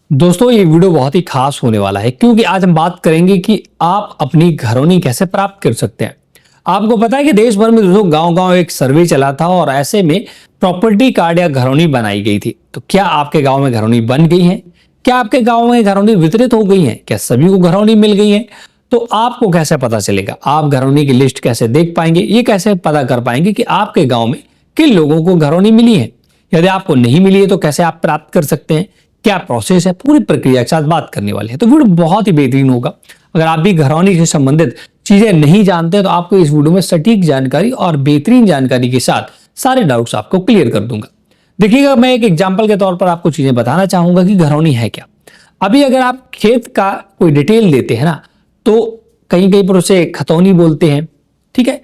दोस्तों ये वीडियो बहुत ही खास होने वाला है क्योंकि आज हम बात करेंगे कि आप अपनी घरौनी कैसे प्राप्त कर सकते हैं। आपको पता है कि देश भर में दोस्तों गांव-गांव एक सर्वे चला था और ऐसे में प्रॉपर्टी कार्ड या घरौनी बनाई गई थी। तो क्या आपके गांव में घरौनी बन गई है? क्या आपके गांव में घरौनी वितरित हो गई है? क्या सभी को घरौनी मिल गई है? तो आपको कैसे पता चलेगा? आप घरौनी की लिस्ट कैसे देख पाएंगे? ये कैसे पता कर पाएंगे कि आपके गांव में किन लोगों को घरौनी मिली है? यदि आपको नहीं मिली है तो कैसे आप प्राप्त कर सकते हैं? क्या प्रोसेस है, पूरी प्रक्रिया के साथ बात करने वाले हैं। तो वीडियो बहुत ही बेहतरीन होगा। अगर आप भी घरौनी से संबंधित चीजें नहीं जानते तो आपको इस वीडियो में सटीक जानकारी और बेहतरीन जानकारी के साथ सारे डाउट्स आपको क्लियर कर दूंगा। देखिएगा, मैं एक एग्जांपल के तौर पर आपको चीजें बताना चाहूंगा कि घरौनी है क्या। अभी अगर आप खेत का कोई डिटेल देते हैं ना, तो कहीं कहीं पर उसे खतौनी बोलते हैं। ठीक है,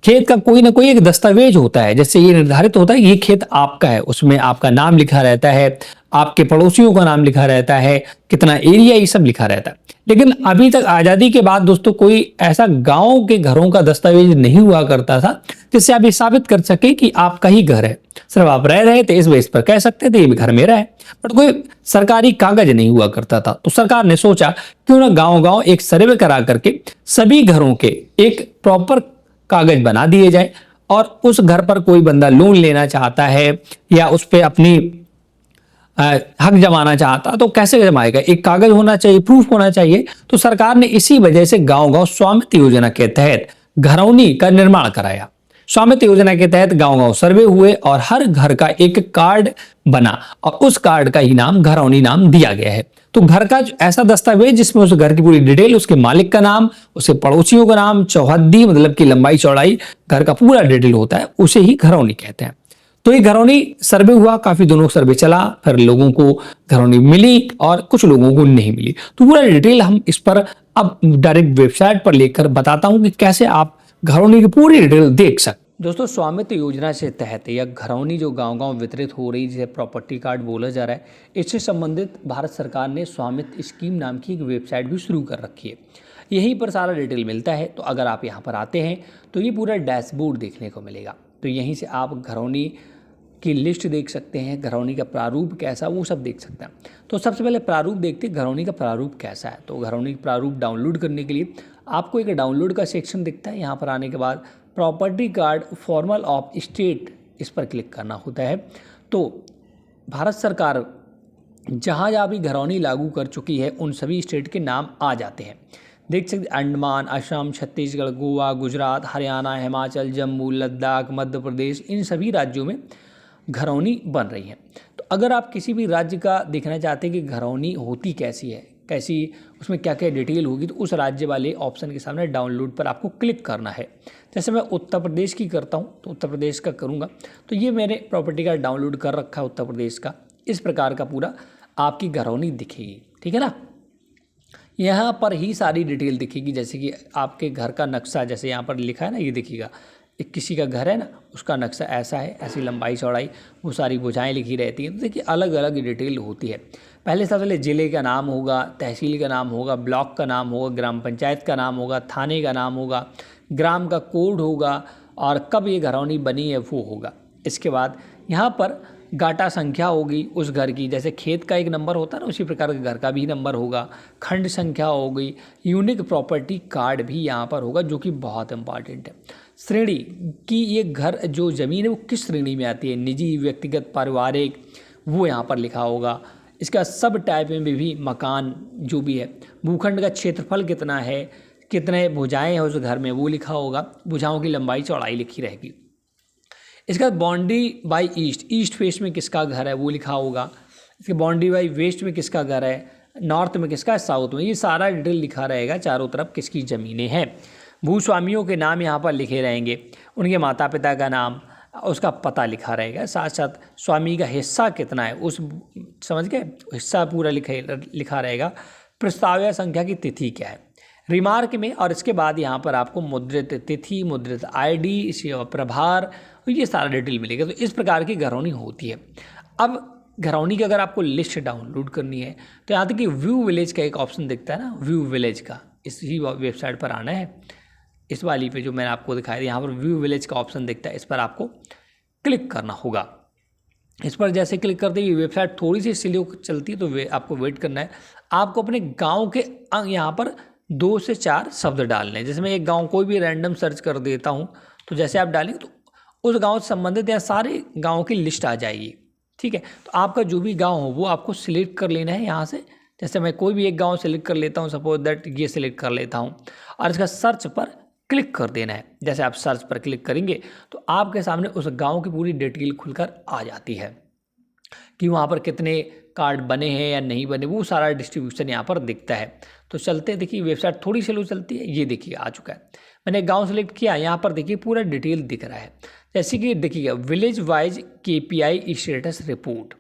खेत का कोई ना कोई एक दस्तावेज होता है, जैसे ये निर्धारित होता है ये खेत आपका है, उसमें आपका नाम लिखा रहता है, आपके पड़ोसियों का नाम लिखा रहता है, कितना एरिया, ये सब लिखा रहता है। लेकिन अभी तक आजादी के बाद दोस्तों कोई ऐसा गांव के घरों का दस्तावेज नहीं हुआ करता था जिससे आप ये साबित कर सके कि आपका ही घर है। सिर्फ आप रह रहे थे, इस बेस पर कह सकते थे ये भी घर मेरा है, बट कोई सरकारी कागज नहीं हुआ करता था। तो सरकार ने सोचा क्यों ना गांव गांव एक सर्वे करा करके सभी घरों के एक प्रॉपर कागज बना दिए जाए, और उस घर पर कोई बंदा लोन लेना चाहता है या उस पर अपनी हक जमाना चाहता तो कैसे जमाएगा? एक कागज होना चाहिए, प्रूफ होना चाहिए। तो सरकार ने इसी वजह से गांव गांव स्वामित्व योजना के तहत घरौनी का निर्माण कराया। स्वामित्व योजना के तहत गांव गांव सर्वे हुए और हर घर का एक कार्ड बना और उस कार्ड का ही नाम घरौनी नाम दिया गया है। तो घर का ऐसा दस्तावेज जिसमें उस घर की पूरी डिटेल, उसके मालिक का नाम, उसके पड़ोसियों का नाम, चौहद्दी मतलब की लंबाई चौड़ाई, घर का पूरा डिटेल होता है, उसे ही घरौनी कहते हैं। तो ये घरौनी सर्वे हुआ, काफी दिनों सर्वे चला, फिर लोगों को घरौनी मिली और कुछ लोगों को नहीं मिली। तो पूरा डिटेल हम इस पर अब डायरेक्ट वेबसाइट पर लेकर बताता हूं कि कैसे आप घरौनी की पूरी डिटेल देख सकते। दोस्तों, स्वामित्व योजना से तहत या घरौनी जो गांव-गांव वितरित हो रही, जिसे प्रॉपर्टी कार्ड बोला जा रहा है, इससे संबंधित भारत सरकार ने स्वामित्व स्कीम नाम की एक वेबसाइट भी शुरू कर रखी है। यहीं पर सारा डिटेल मिलता है। तो अगर आप यहाँ पर आते हैं तो ये पूरा डैशबोर्ड देखने को मिलेगा। तो यहीं से आप घरौनी की लिस्ट देख सकते हैं, घरौनी का प्रारूप कैसा, वो सब देख सकते हैं। तो सबसे पहले प्रारूप देखते हैं, घरौनी का प्रारूप कैसा है। तो घरौनी का प्रारूप डाउनलोड करने के लिए आपको एक डाउनलोड का सेक्शन दिखता है। यहाँ पर आने के बाद property card formal of state, इस पर क्लिक करना होता है। तो भारत सरकार जहाँ जहाँ भी घरौनी लागू कर चुकी है उन सभी स्टेट के नाम आ जाते हैं। देख सकते अंडमान, असम, छत्तीसगढ़, गोवा, गुजरात, हरियाणा, हिमाचल, जम्मू, लद्दाख, मध्य प्रदेश, इन सभी राज्यों में घरौनी बन रही है। तो अगर आप किसी भी राज्य का देखना चाहते हैं कि घरौनी होती कैसी है, कैसी उसमें क्या क्या डिटेल होगी, तो उस राज्य वाले ऑप्शन के सामने डाउनलोड पर आपको क्लिक करना है। जैसे मैं उत्तर प्रदेश की करता हूँ तो उत्तर प्रदेश का करूँगा, तो ये मैंने प्रॉपर्टी का डाउनलोड कर रखा है उत्तर प्रदेश का। इस प्रकार का पूरा आपकी घरौनी दिखेगी, ठीक है ना। यहाँ पर ही सारी डिटेल दिखेगी, जैसे कि आपके घर का नक्शा, जैसे यहाँ पर लिखा है ना, ये दिखेगा। एक किसी का घर है ना, उसका नक्शा ऐसा है, ऐसी लंबाई चौड़ाई, वो सारी भुजाएं लिखी रहती हैं। तो देखिए अलग अलग डिटेल होती है। पहले सबसे पहले ज़िले का नाम होगा, तहसील का नाम होगा, ब्लॉक का नाम होगा, ग्राम पंचायत का नाम होगा, थाने का नाम होगा, ग्राम का कोड होगा और कब ये घरौनी बनी है वो होगा। इसके बाद यहाँ पर गाटा संख्या होगी उस घर की, जैसे खेत का एक नंबर होता है ना, उसी प्रकार का घर का भी नंबर होगा। खंड संख्या होगी, यूनिक प्रॉपर्टी कार्ड भी यहाँ पर होगा, जो कि बहुत इंपॉर्टेंट है। श्रेणी की ये घर जो ज़मीन है वो किस श्रेणी में आती है, निजी, व्यक्तिगत, पारिवारिक, वो यहाँ पर लिखा होगा। इसका सब टाइप में भी मकान जो भी है, भूखंड का क्षेत्रफल कितना है, कितने भुजाएं हैं उस घर में, वो लिखा होगा। भुजाओं की लंबाई चौड़ाई लिखी रहेगी। इसका boundary by east, east face में किसका घर है वो लिखा होगा। इसके बाउंड्री बाई वेस्ट में किसका घर है, नॉर्थ में किसका है, साउथ में, ये सारा डिटेल लिखा रहेगा। चारों तरफ किसकी ज़मीनें हैं। भूस्वामियों के नाम यहाँ पर लिखे रहेंगे, उनके माता पिता का नाम, उसका पता लिखा रहेगा। साथ साथ स्वामी का हिस्सा कितना है, उस समझ गए, हिस्सा पूरा लिखा रहेगा। प्रस्ताव्य संख्या की तिथि क्या है रिमार्क में, और इसके बाद यहाँ पर आपको मुद्रित तिथि, मुद्रित आईडी, सेवा प्रभार, ये सारा डिटेल मिलेगा। तो इस प्रकार की घरौनी होती है। अब घरौनी की अगर आपको लिस्ट डाउनलोड करनी है तो यहाँ तक कि व्यू विलेज का एक ऑप्शन दिखता है ना, व्यू विलेज का, इसी वेबसाइट पर आना है। इस वाली पे जो मैंने आपको दिखाया था, यहाँ पर व्यू विलेज का ऑप्शन दिखता है, इस पर आपको क्लिक करना होगा। इस पर जैसे क्लिक करते ही वेबसाइट थोड़ी सी स्लो चलती है, तो आपको वेट करना है। आपको अपने गांव के यहाँ पर 2 से 4 शब्द डालने हैं। जैसे मैं एक गांव कोई भी रैंडम सर्च कर देता हूं, तो जैसे आप डालेंगे तो उस गांव से संबंधित यहाँ सारे गाँव की लिस्ट आ जाएगी। ठीक है, तो आपका जो भी गाँव हो वो आपको सिलेक्ट कर लेना है यहाँ से। जैसे मैं कोई भी एक गाँव सेलेक्ट कर लेता हूँ, सपोज दैट ये सिलेक्ट कर लेता हूँ, और इसका सर्च पर क्लिक कर देना है। जैसे आप सर्च पर क्लिक करेंगे तो आपके सामने उस गांव की पूरी डिटेल खुलकर आ जाती है कि वहाँ पर कितने कार्ड बने हैं या नहीं बने, वो सारा डिस्ट्रीब्यूशन यहाँ पर दिखता है। तो चलते देखिए, वेबसाइट थोड़ी स्लो चलती है। ये देखिए आ चुका है, मैंने गांव सेलेक्ट किया, यहाँ पर देखिए पूरा डिटेल दिख रहा है। जैसे कि देखिएगा village wise KPI status report,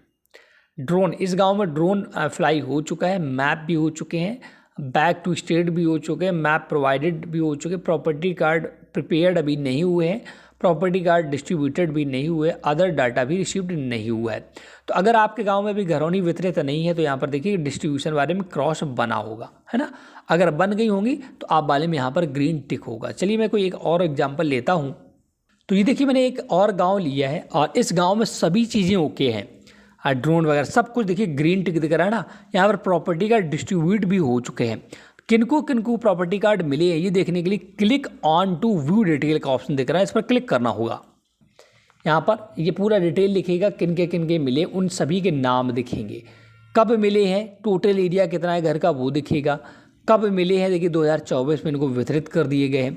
drone, इस गांव में ड्रोन फ्लाई हो चुका है, मैप भी हो चुके हैं, बैक टू स्टेट भी हो चुके हैं, मैप प्रोवाइडेड भी हो चुके हैं, प्रॉपर्टी कार्ड प्रिपेयर्ड अभी नहीं हुए हैं, प्रॉपर्टी कार्ड डिस्ट्रीब्यूटेड भी नहीं हुए, अदर डाटा भी रिसीव्ड नहीं हुआ है। तो अगर आपके गांव में भी घरौनी वितरित नहीं है तो यहाँ पर देखिए डिस्ट्रीब्यूशन वाले में क्रॉस बना होगा, है ना। अगर बन गई होंगी तो आप वाले में यहाँ पर ग्रीन टिक होगा। चलिए मैं कोई एक और एग्जाम्पल लेता हूँ। तो ये देखिए मैंने एक और गाँव लिया है और इस गाँव में सभी चीज़ें ओके हैं, ड्रोन वगैरह सब कुछ देखिए ग्रीन टिक दिख रहा है ना। यहाँ पर प्रॉपर्टी कार्ड डिस्ट्रीब्यूट भी हो चुके हैं। किनको किनको प्रॉपर्टी कार्ड मिले हैं ये देखने के लिए click on to view detail का ऑप्शन दिख रहा है, इस पर क्लिक करना होगा। यहाँ पर ये पूरा डिटेल लिखेगा, किनके मिले, उन सभी के नाम दिखेंगे, कब मिले हैं, टोटल एरिया कितना है घर का वो दिखेगा, कब मिले हैं देखिए 2024 में इनको वितरित कर दिए गए हैं।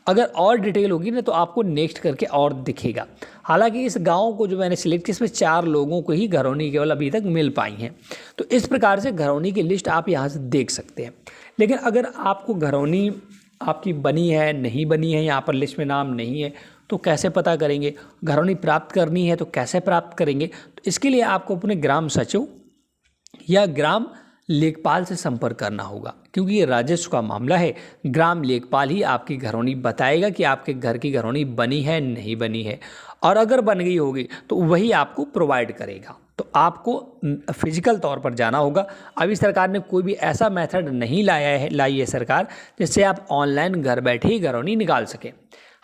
अगर और डिटेल होगी ना तो आपको नेक्स्ट करके और दिखेगा। हालांकि इस गांव को जो मैंने सिलेक्ट किया इसमें 4 लोगों को ही घरौनी केवल अभी तक मिल पाई हैं। तो इस प्रकार से घरौनी की लिस्ट आप यहाँ से देख सकते हैं। लेकिन अगर आपको घरौनी आपकी बनी है नहीं बनी है, यहाँ पर लिस्ट में नाम नहीं है, तो कैसे पता करेंगे? घरौनी प्राप्त करनी है तो कैसे प्राप्त करेंगे? तो इसके लिए आपको अपने ग्राम सचिव या ग्राम लेखपाल से संपर्क करना होगा, क्योंकि ये राजस्व का मामला है। ग्राम लेखपाल ही आपकी घरौनी बताएगा कि आपके घर की घरौनी बनी है नहीं बनी है, और अगर बन गई होगी तो वही आपको प्रोवाइड करेगा। तो आपको फिजिकल तौर पर जाना होगा। अभी सरकार ने कोई भी ऐसा मेथड नहीं लाई है सरकार जिससे आप ऑनलाइन घर बैठे ही घरौनी निकाल सकें।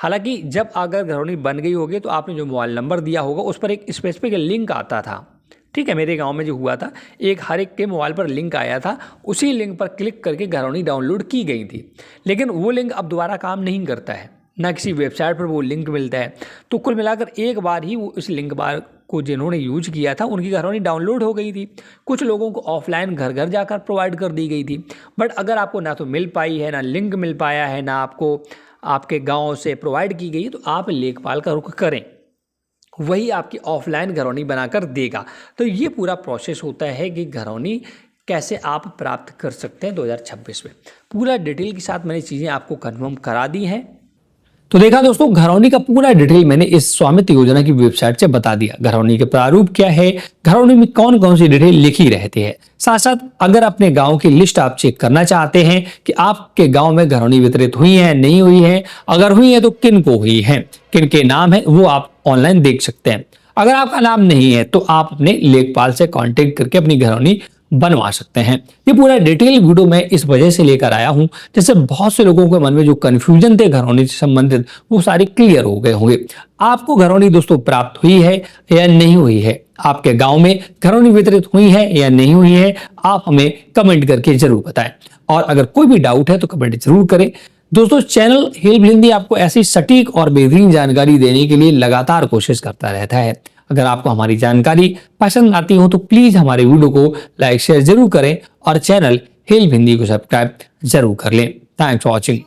हालांकि जब अगर घरौनी बन गई होगी तो आपने जो मोबाइल नंबर दिया होगा उस पर एक स्पेसिफिक लिंक आता था। ठीक है, मेरे गांव में जो हुआ था, एक हर एक के मोबाइल पर लिंक आया था, उसी लिंक पर क्लिक करके घरौनी डाउनलोड की गई थी। लेकिन वो लिंक अब दोबारा काम नहीं करता है, ना किसी वेबसाइट पर वो लिंक मिलता है। तो कुल मिलाकर एक बार ही वो इस लिंक बार को जिन्होंने यूज किया था उनकी घरौनी डाउनलोड हो गई थी। कुछ लोगों को ऑफलाइन घर घर जाकर प्रोवाइड कर दी गई थी। बट अगर आपको ना तो मिल पाई है, ना लिंक मिल पाया है, ना आपको आपके गाँव से प्रोवाइड की गई, तो आप लेखपाल का रुख करें, वही आपकी ऑफलाइन घरौनी बनाकर देगा। तो ये पूरा प्रोसेस होता है कि घरौनी कैसे आप प्राप्त कर सकते हैं 2026 में। पूरा डिटेल के साथ मैंने चीज़ें आपको कन्फर्म करा दी हैं। तो देखा दोस्तों, घरौनी का पूरा डिटेल मैंने इस स्वामित्व योजना की वेबसाइट से बता दिया। घरौनी के प्रारूप क्या है, घरौनी में कौन कौन सी डिटेल लिखी रहती है। साथ साथ अगर अपने गांव की लिस्ट आप चेक करना चाहते हैं कि आपके गांव में घरौनी वितरित हुई है नहीं हुई है, अगर हुई है तो किन को हुई है, किन के नाम है, वो आप ऑनलाइन देख सकते हैं। अगर आपका नाम नहीं है तो आप अपने लेखपाल से कांटेक्ट करके अपनी घरौनी बनवा सकते हैं। ये पूरा डिटेल वीडियो मैं इस वजह से लेकर आया हूं जैसे बहुत से लोगों के मन में जो कंफ्यूजन थे घरौनी से संबंधित वो सारे क्लियर हो गए होंगे। आपको घरौनी दोस्तों प्राप्त हुई है या नहीं हुई है, आपके गांव में घरौनी वितरित हुई है या नहीं हुई है, आप हमें कमेंट करके जरूर बताएं। और अगर कोई भी डाउट है तो कमेंट जरूर करें। दोस्तों, चैनल हेल्प हिंदी आपको ऐसी सटीक और बेहतरीन जानकारी देने के लिए लगातार कोशिश करता रहता है। अगर आपको हमारी जानकारी पसंद आती हो तो प्लीज हमारे वीडियो को लाइक शेयर जरूर करें और चैनल हेल्प हिंदी को सब्सक्राइब जरूर कर लें। Thanks for watching.